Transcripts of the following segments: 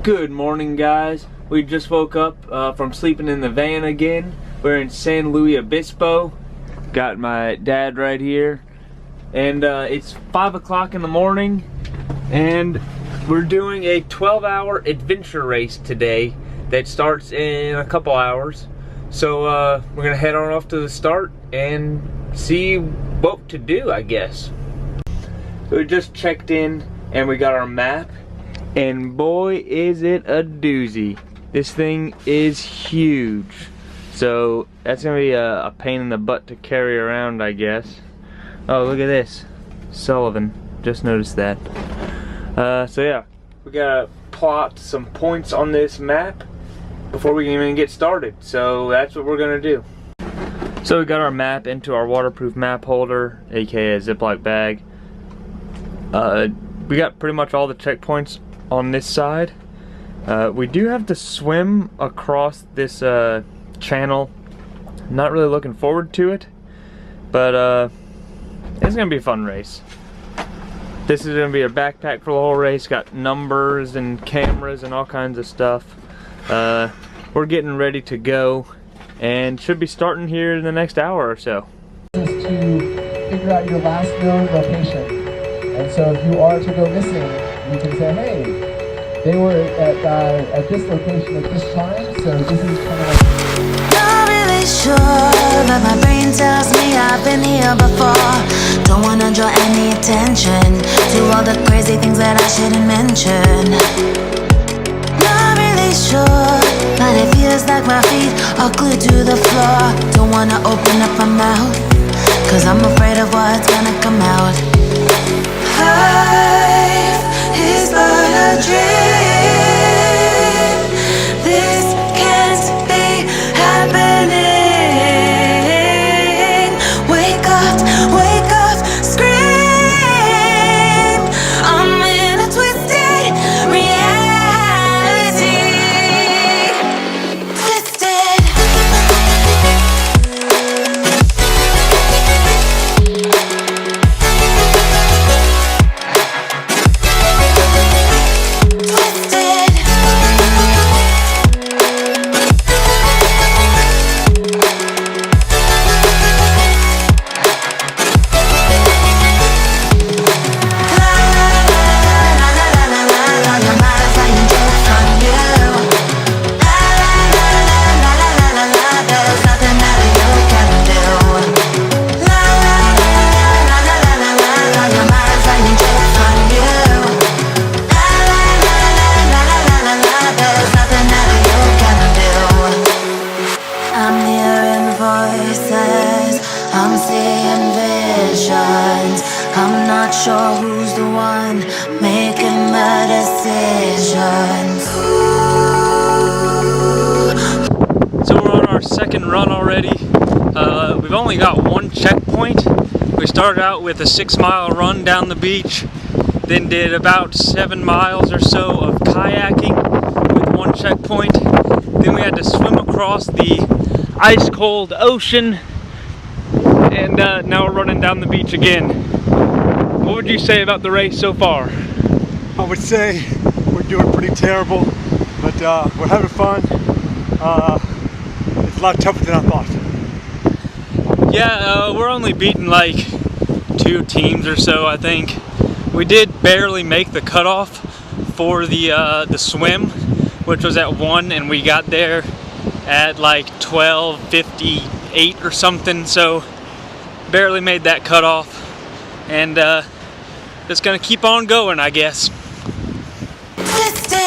Good morning, guys. We just woke up from sleeping in the van again. We're in San Luis Obispo. Got my dad right here. And it's 5 o'clock in the morning. And we're doing a 12-hour adventure race today that starts in a couple hours. So we're going to head on off to the start and see what to do, I guess. So we just checked in and we got our map. And boy, is it a doozy. This thing is huge. So that's gonna be a pain in the butt to carry around, I guess. Oh, look at this. Sullivan. Just noticed that. So yeah, we gotta plot some points on this map before we can even get started. So that's what we're gonna do. So we got our map into our waterproof map holder, aka a Ziploc bag. We got pretty much all the checkpoints on this side. We do have to swim across this channel. Not really looking forward to it, but it's gonna be a fun race. This is gonna be a backpack for the whole race. Got numbers and cameras and all kinds of stuff. We're getting ready to go and should be starting here in the next hour or so. Just to figure out your last known location. And so if you are to go missing, you can say, hey, they were at this location at this time, so this is kind of like... Not really sure, but my brain tells me I've been here before. Don't wanna draw any attention to all the crazy things that I shouldn't mention. Not really sure, but it feels like my feet are glued to the floor. Don't wanna open up my mouth, cause I'm afraid of what's gonna come out. Life is but a dream. This can't be happening. Wake up, scream. I'm in a twisted reality. Twisted. I'm not sure who's the one making the decisions. So we're on our second run already. We've only got one checkpoint. We started out with a 6-mile run down the beach, then did about 7 miles or so of kayaking with one checkpoint. Then we had to swim across the ice-cold ocean, and now we're running down the beach again. What would you say about the race so far? I would say we're doing pretty terrible, but we're having fun. It's a lot tougher than I thought. Yeah, we're only beating like 2 teams or so, I think. We did barely make the cutoff for the swim, which was at 1, and we got there at like 12:58 or something, so barely made that cutoff. And just gonna keep on going, I guess. Twisted.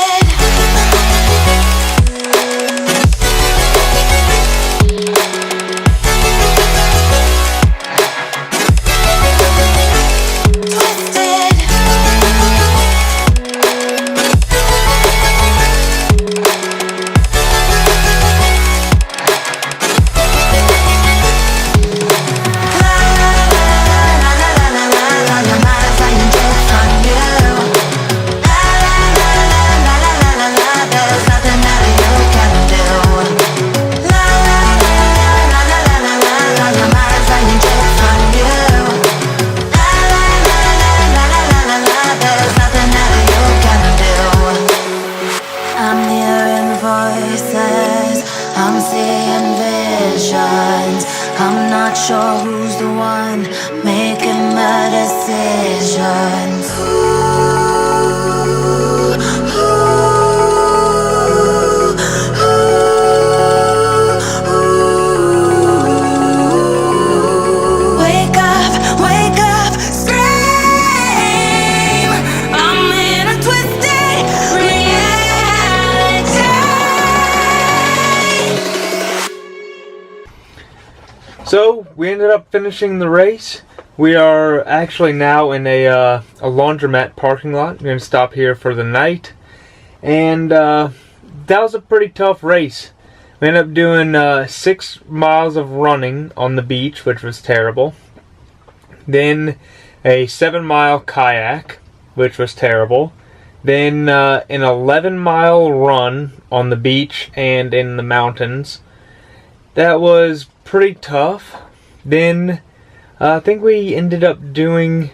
I'm not sure who's the one making the decisions. Wake up, scream. I'm in a twisted reality. So we ended up finishing the race. We are actually now in a laundromat parking lot. We're going to stop here for the night. And that was a pretty tough race. We ended up doing 6 miles of running on the beach, which was terrible. Then a 7-mile kayak, which was terrible. Then an 11-mile run on the beach and in the mountains. That was pretty tough. Then I think we ended up doing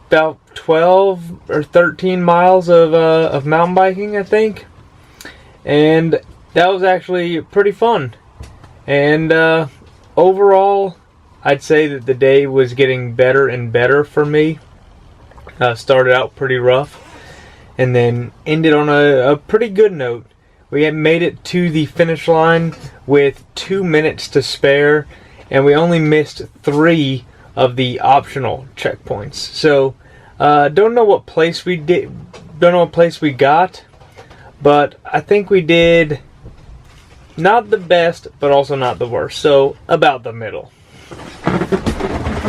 about 12 or 13 miles of mountain biking, I think. And that was actually pretty fun. And overall, I'd say that the day was getting better and better for me. Started out pretty rough and then ended on a pretty good note. We had made it to the finish line with 2 minutes to spare, and we only missed 3 of the optional checkpoints. So don't know what place we got, but I think we did not the best, but also not the worst. So about the middle.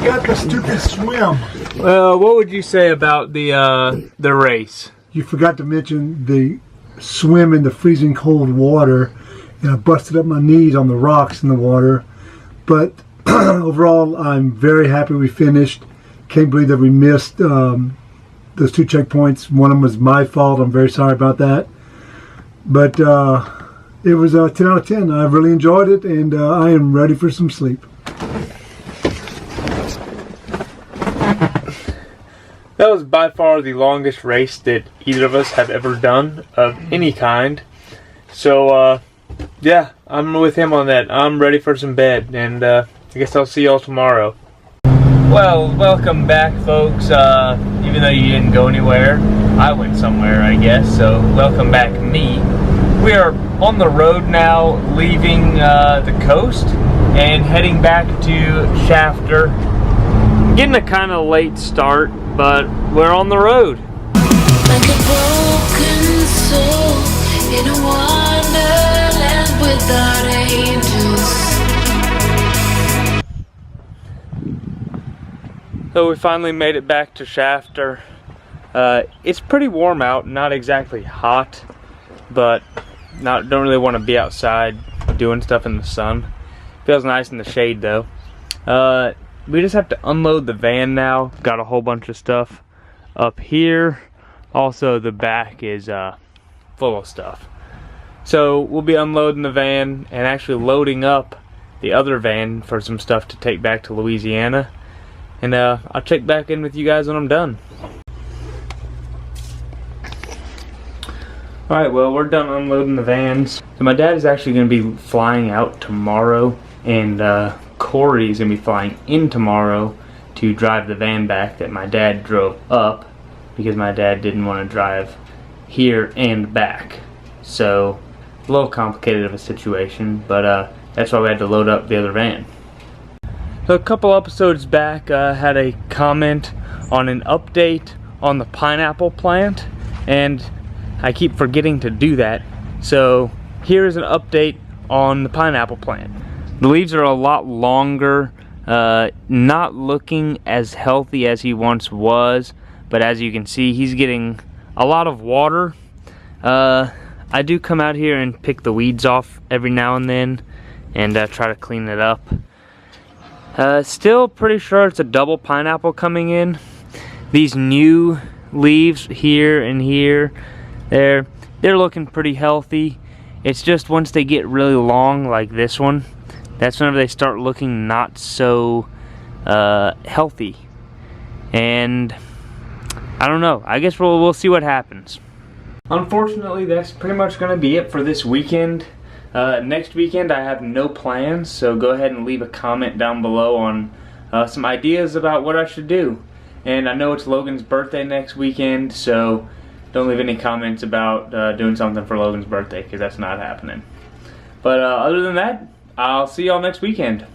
Got the stupid swim. Well, what would you say about the race? You forgot to mention the swim in the freezing cold water, and I busted up my knees on the rocks in the water. But overall, I'm very happy we finished. Can't believe that we missed those 2 checkpoints. One of them was my fault. I'm very sorry about that. But it was a 10 out of 10. I really enjoyed it, and I am ready for some sleep. That was by far the longest race that either of us have ever done of any kind. So, yeah, I'm with him on that. I'm ready for some bed, and I guess I'll see y'all tomorrow. Well, welcome back, folks. Even though you didn't go anywhere, I went somewhere, I guess. So, welcome back, me. We are on the road now, leaving the coast and heading back to Shafter. Getting a kind of late start, but we're on the road. Like a broken soul in a wonderland without angels. So we finally made it back to Shafter. It's pretty warm out, not exactly hot, but don't really want to be outside doing stuff in the sun. Feels nice in the shade though. We just have to unload the van now. Got a whole bunch of stuff up here. Also, the back is full of stuff. So we'll be unloading the van and actually loading up the other van for some stuff to take back to Louisiana. And I'll check back in with you guys when I'm done. Alright, well, we're done unloading the vans. So my dad is actually going to be flying out tomorrow, and Corey is going to be flying in tomorrow to drive the van back that my dad drove up, because my dad didn't want to drive here and back. So, a little complicated of a situation, but that's why we had to load up the other van. So a couple episodes back, I had a comment on an update on the pineapple plant, and I keep forgetting to do that. So here is an update on the pineapple plant. The leaves are a lot longer, not looking as healthy as he once was, but as you can see, he's getting a lot of water. I do come out here and pick the weeds off every now and then and try to clean it up. Still pretty sure it's a double pineapple coming in. These new leaves here and here, they're looking pretty healthy. It's just once they get really long like this one, that's whenever they start looking not so healthy. And I don't know, I guess we'll see what happens. Unfortunately, that's pretty much going to be it for this weekend. Next weekend I have no plans, so go ahead and leave a comment down below on some ideas about what I should do. And I know it's Logan's birthday next weekend, so don't leave any comments about doing something for Logan's birthday, because that's not happening. But other than that, I'll see y'all next weekend.